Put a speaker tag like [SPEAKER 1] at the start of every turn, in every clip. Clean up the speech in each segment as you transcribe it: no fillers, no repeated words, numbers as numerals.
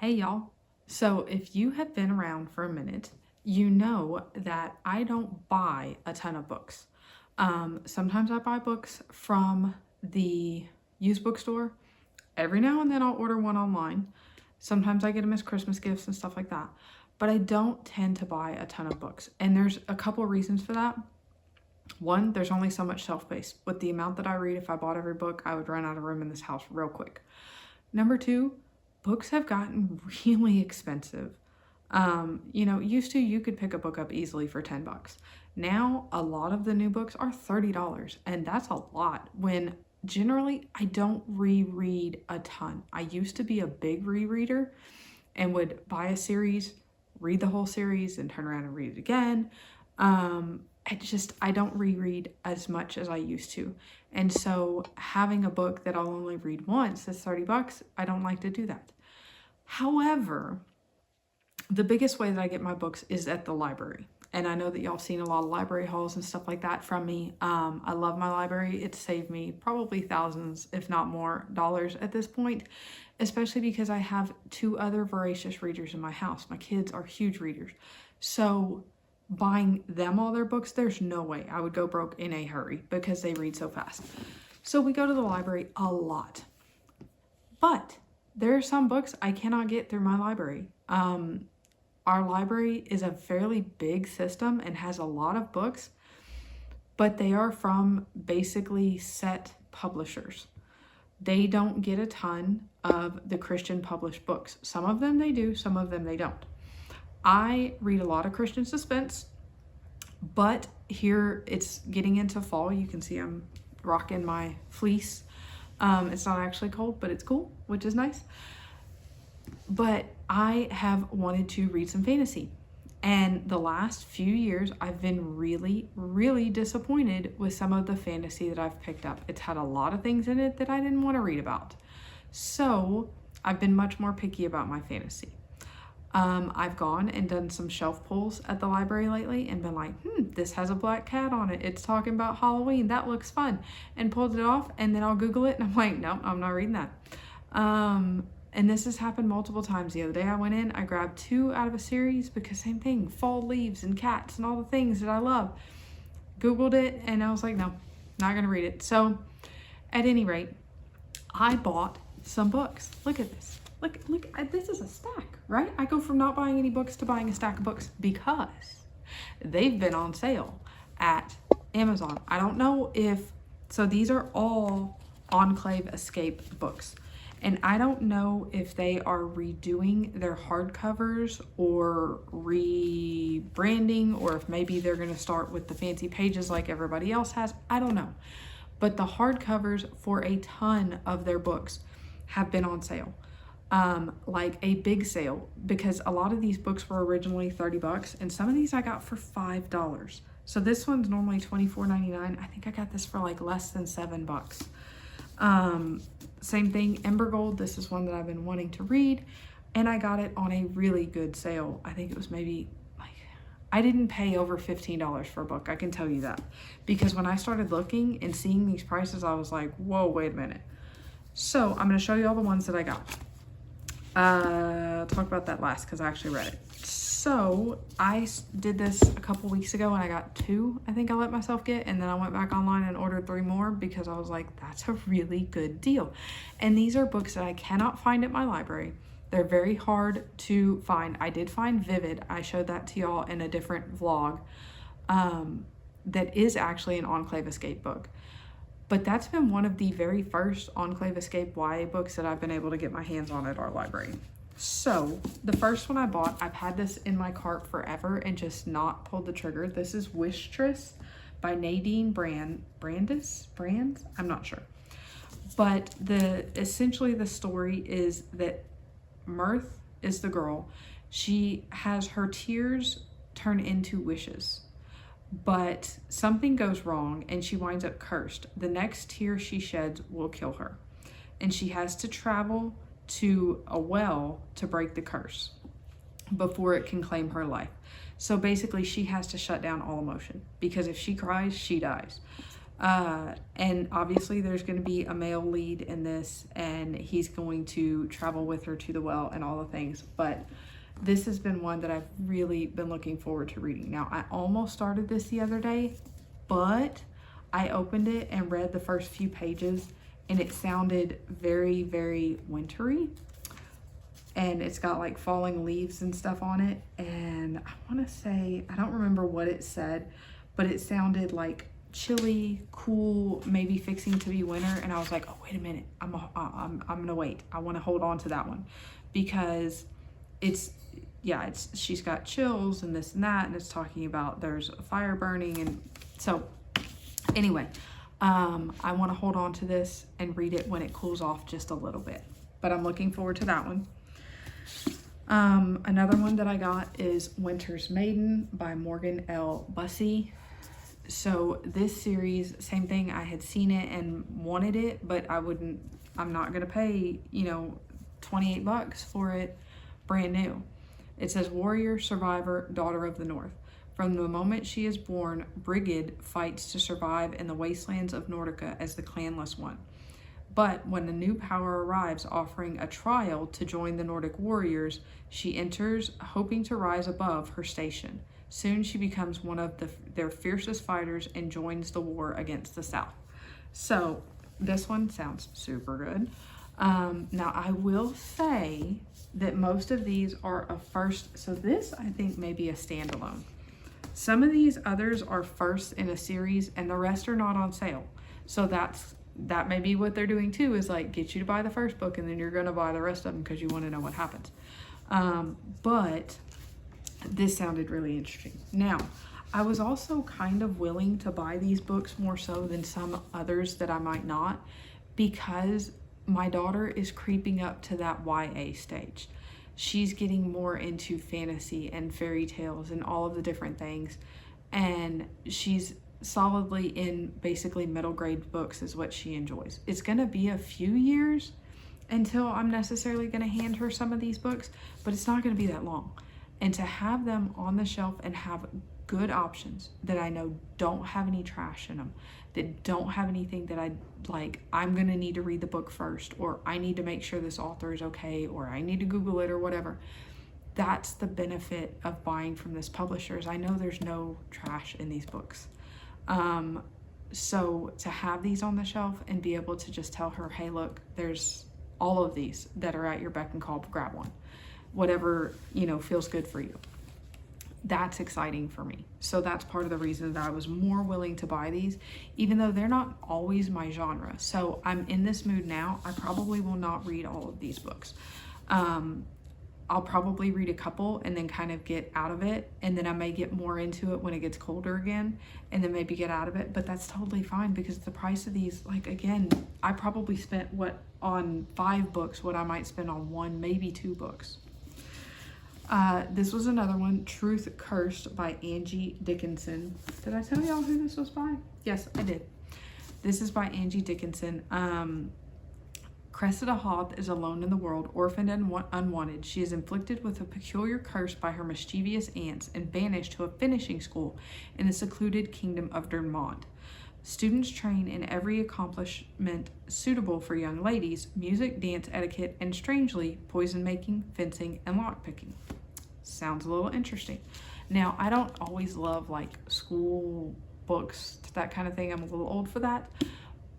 [SPEAKER 1] Hey y'all. So if you have been around for a minute, you know that I don't buy a ton of books. Sometimes I buy books from the used bookstore. Every now and then I'll order one online. Sometimes I get them as Christmas gifts and stuff like that. But I don't tend to buy a ton of books. And there's a couple reasons for that. One, there's only so much shelf space. With the amount that I read, if I bought every book, I would run out of room in this house real quick. Number two, books have gotten really expensive. Used to you could pick a book up easily for 10 bucks. Now, a lot of the new books are $30, and that's a lot when generally I don't reread a ton. I used to be a big rereader and would buy a series, read the whole series, and turn around and read it again. I don't reread as much as I used to. And so having a book that I'll only read once that's 30 bucks, I don't like to do that. However, the biggest way that I get my books is at the library. And I know that y'all have seen a lot of library hauls and stuff like that from me. I love my library. It's saved me probably thousands, if not more, dollars at this point, especially because I have two other voracious readers in my house. My kids are huge readers. So buying them all their books, there's no way I would go broke in a hurry because they read so fast. So we go to the library a lot. But there are some books I cannot get through my library. Our library is a fairly big system and has a lot of books, but they are from basically set publishers. They don't get a ton of the Christian published books. Some of them they do, some of them they don't. I read a lot of Christian suspense, but here it's getting into fall. You can see I'm rocking my fleece. It's not actually cold, but it's cool, which is nice. But I have wanted to read some fantasy. And the last few years, I've been really, really disappointed with some of the fantasy that I've picked up. It's had a lot of things in it that I didn't want to read about. So I've been much more picky about my fantasy. I've gone and done some shelf pulls at the library lately and been like, this has a black cat on it. It's talking about Halloween. That looks fun. And pulled it off, and then I'll Google it and I'm like, no, I'm not reading that. And this has happened multiple times. The other day I went in, I grabbed 2 out of a series because same thing, fall leaves and cats and all the things that I love. Googled it and I was like, no, not gonna read it. So at any rate, I bought some books. Look at this. Look, this is a stack, right? I go from not buying any books to buying a stack of books because they've been on sale at Amazon. I don't know so these are all Enclave Escape books. And I don't know if they are redoing their hardcovers or rebranding, or if maybe they're gonna start with the fancy pages like everybody else has. I don't know. But the hardcovers for a ton of their books have been on sale. Like a big sale, because a lot of these books were originally 30 bucks and some of these I got for $5. So this one's normally $24.99. I think I got this for like less than $7. Same thing, Ember Gold. This is one that I've been wanting to read and I got it on a really good sale. I think it was maybe I didn't pay over $15 for a book. I can tell you that, because when I started looking and seeing these prices, I was like, whoa, wait a minute. So I'm going to show you all the ones that I got. Talk about that last because I actually read it. So I did this a couple weeks ago and I got 2, I think I let myself get, and then I went back online and ordered 3 more because I was like, that's a really good deal. And these are books that I cannot find at my library. They're very hard to find. I did find Vivid. I showed that to y'all in a different vlog. That is actually an Enclave Escape book. But that's been one of the very first Enclave Escape YA books that I've been able to get my hands on at our library. So the first one I bought, I've had this in my cart forever and just not pulled the trigger. This is Wishtress by Nadine Brands? I'm not sure. But essentially the story is that Mirth is the girl. She has her tears turn into wishes. But something goes wrong and she winds up cursed. The next tear she sheds will kill her. And she has to travel to a well to break the curse before it can claim her life. So basically she has to shut down all emotion, because if she cries, she dies. And obviously there's going to be a male lead in this, and he's going to travel with her to the well and all the things. But this has been one that I've really been looking forward to reading. Now, I almost started this the other day, but I opened it and read the first few pages, and it sounded very, very wintry. And it's got like falling leaves and stuff on it. And I want to say, I don't remember what it said, but it sounded like chilly, cool, maybe fixing to be winter. And I was like, oh, wait a minute. I'm gonna wait. I want to hold on to that one, because she's got chills and this and that, and it's talking about there's a fire burning. And so anyway, I want to hold on to this and read it when it cools off just a little bit, but I'm looking forward to that one. Another one that I got is Winter's Maiden by Morgan L. Bussey. So this series, same thing, I had seen it and wanted it, but I'm not going to pay, $28 for it brand new. It says, warrior, survivor, daughter of the North. From the moment she is born, Brigid fights to survive in the wastelands of Nordica as the clanless one. But when a new power arrives offering a trial to join the Nordic warriors, she enters hoping to rise above her station. Soon she becomes one of their fiercest fighters and joins the war against the South. So this one sounds super good. Now I will say that most of these are a first. So this, I think, may be a standalone. Some of these others are first in a series and the rest are not on sale. So that may be what they're doing too, is like get you to buy the first book and then you're going to buy the rest of them because you want to know what happens. But this sounded really interesting. Now, I was also kind of willing to buy these books more so than some others that I might not, because my daughter is creeping up to that YA stage. She's getting more into fantasy and fairy tales and all of the different things, and she's solidly in basically middle grade books is what she enjoys. It's going to be a few years until I'm necessarily going to hand her some of these books, but it's not going to be that long. And to have them on the shelf and have good options that I know don't have any trash in them, that don't have anything that I'm going to need to read the book first, or I need to make sure this author is okay, or I need to Google it or whatever. That's the benefit of buying from this publisher, is I know there's no trash in these books. So to have these on the shelf and be able to just tell her, hey, look, there's all of these that are at your beck and call, grab one. Whatever, feels good for you. That's exciting for me. So that's part of the reason that I was more willing to buy these, even though they're not always my genre. So I'm in this mood now. I probably will not read all of these books. I'll probably read a couple and then kind of get out of it. And then I may get more into it when it gets colder again and then maybe get out of it. But that's totally fine, because the price of these, again, I probably spent on 5 books what I might spend on 1, maybe 2 books. This was another one, Truth Cursed by Angie Dickinson. Did I tell y'all who this was by? Yes, I did. This is by Angie Dickinson. Cressida Hoth is alone in the world, orphaned and unwanted. She is inflicted with a peculiar curse by her mischievous aunts and banished to a finishing school in the secluded kingdom of Dermont. Students train in every accomplishment suitable for young ladies: music, dance, etiquette, and strangely, poison making, fencing, and lockpicking. Sounds a little interesting. Now, I don't always love school books, that kind of thing. I'm a little old for that,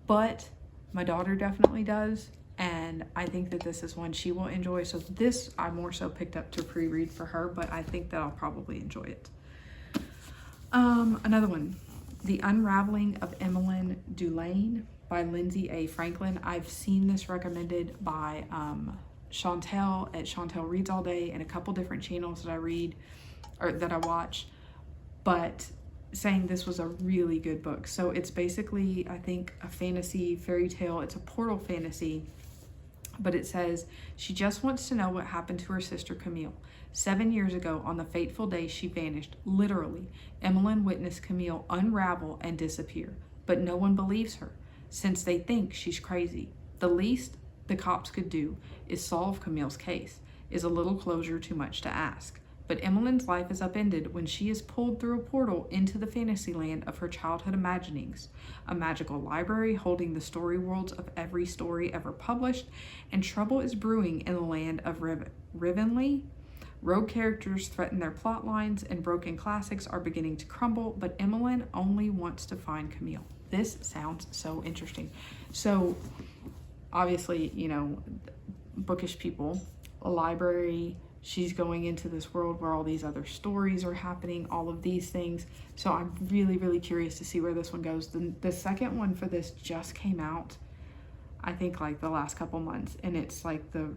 [SPEAKER 1] but my daughter definitely does, and I think that this is one she will enjoy. So this I more so picked up to pre-read for her, but I think that I'll probably enjoy it. Another one, The Unraveling of Emmeline Dulaine by Lindsay A. Franklin. I've seen this recommended by Chantel at Chantel Reads All Day and a couple different channels that I read or that I watch, but saying this was a really good book. So it's basically, I think, a fantasy fairy tale. It's a portal fantasy, but it says she just wants to know what happened to her sister Camille. 7 years ago, on the fateful day she vanished, literally, Emmeline witnessed Camille unravel and disappear, but no one believes her, since they think she's crazy. The least the cops could do is solve Camille's case. Is a little closure too much to ask? But Emmeline's life is upended when she is pulled through a portal into the fantasy land of her childhood imaginings, a magical library holding the story worlds of every story ever published, and trouble is brewing in the land of Rivenly. Rogue characters threaten their plot lines, and broken classics are beginning to crumble, but Emmeline only wants to find Camille. This sounds so interesting. So, obviously, you know, bookish people, a library, she's going into this world where all these other stories are happening, all of these things. So I'm really, really curious to see where this one goes. The second one for this just came out, I think, like the last couple months, and it's like the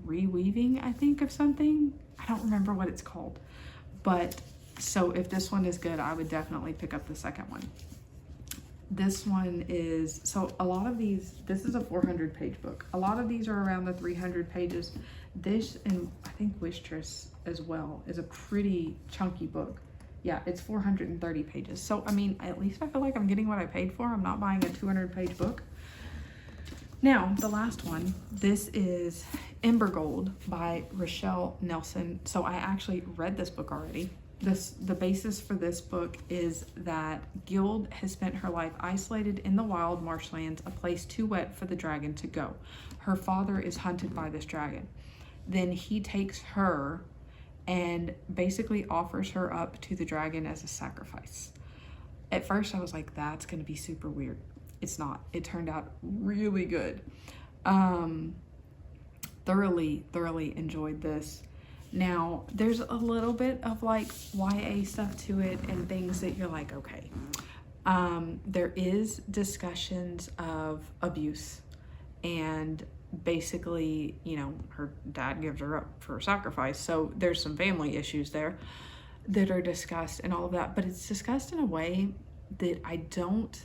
[SPEAKER 1] reweaving, I think, of something. I don't remember what it's called. But so if this one is good, I would definitely pick up the second one. This one is, so a lot of these, this is a 400-page book. A lot of these are around the 300 pages. This, and I think Wistress as well, is a pretty chunky book. Yeah, it's 430 pages. So, I mean, at least I feel like I'm getting what I paid for. I'm not buying a 200-page book. Now, the last one, this is Ember Gold by Rochelle Nelson. So I actually read this book already. The basis for this book is that Guild has spent her life isolated in the wild marshlands, a place too wet for the dragon to go. Her father is hunted by this dragon. Then he takes her and basically offers her up to the dragon as a sacrifice. At first I was like, that's gonna be super weird. It's not. It turned out really good. Thoroughly enjoyed this. Now, there's a little bit of like YA stuff to it and things that you're like, okay. There is discussions of abuse, and basically, you know, her dad gives her up for a sacrifice. So there's some family issues there that are discussed and all of that, but it's discussed in a way that I don't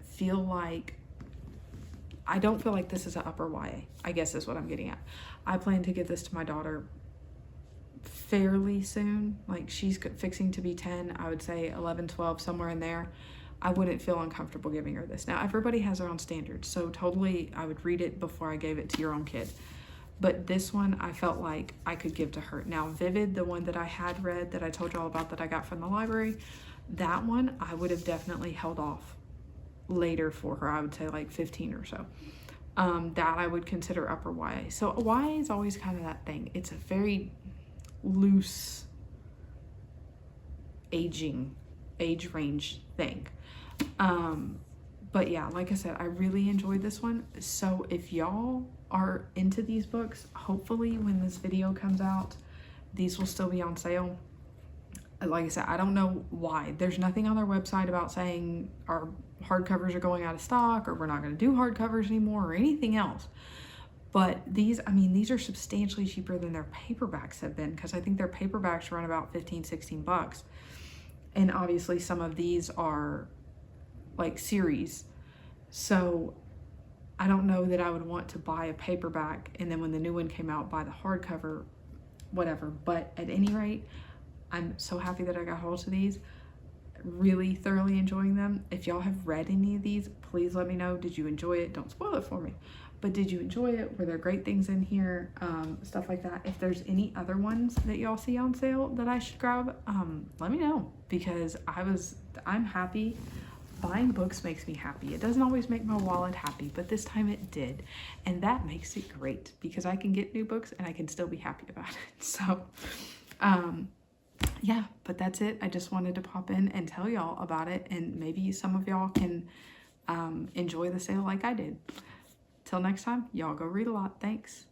[SPEAKER 1] feel like this is an upper YA, I guess is what I'm getting at. I plan to give this to my daughter fairly soon. Like, she's fixing to be 10, I would say 11, 12, somewhere in there. I wouldn't feel uncomfortable giving her this. Now, everybody has their own standards, so totally I would read it before I gave it to your own kid. But this one I felt like I could give to her. Now, Vivid, the one that I had read that I told you all about that I got from the library, that one I would have definitely held off later for her. I would say like 15 or so. That I would consider upper YA. So YA is always kind of that thing. It's a very loose age range thing. But yeah, like I said, I really enjoyed this one. So if y'all are into these books, hopefully when this video comes out, these will still be on sale. Like I said, I don't know why. There's nothing on their website about saying our hardcovers are going out of stock or we're not going to do hardcovers anymore or anything else. But these, I mean, these are substantially cheaper than their paperbacks have been, because I think their paperbacks run about 15, 16 bucks. And obviously some of these are like series. So I don't know that I would want to buy a paperback and then when the new one came out, buy the hardcover, whatever. But at any rate, I'm so happy that I got hold of these. Really thoroughly enjoying them. If y'all have read any of these, please let me know. Did you enjoy it? Don't spoil it for me. But did you enjoy it? Were there great things in here? Stuff like that. If there's any other ones that y'all see on sale that I should grab, let me know, because I'm happy. Buying books makes me happy. It doesn't always make my wallet happy, but this time it did. And that makes it great because I can get new books and I can still be happy about it. So, yeah, but that's it. I just wanted to pop in and tell y'all about it, and maybe some of y'all can enjoy the sale like I did. Till next time, y'all go read a lot. Thanks.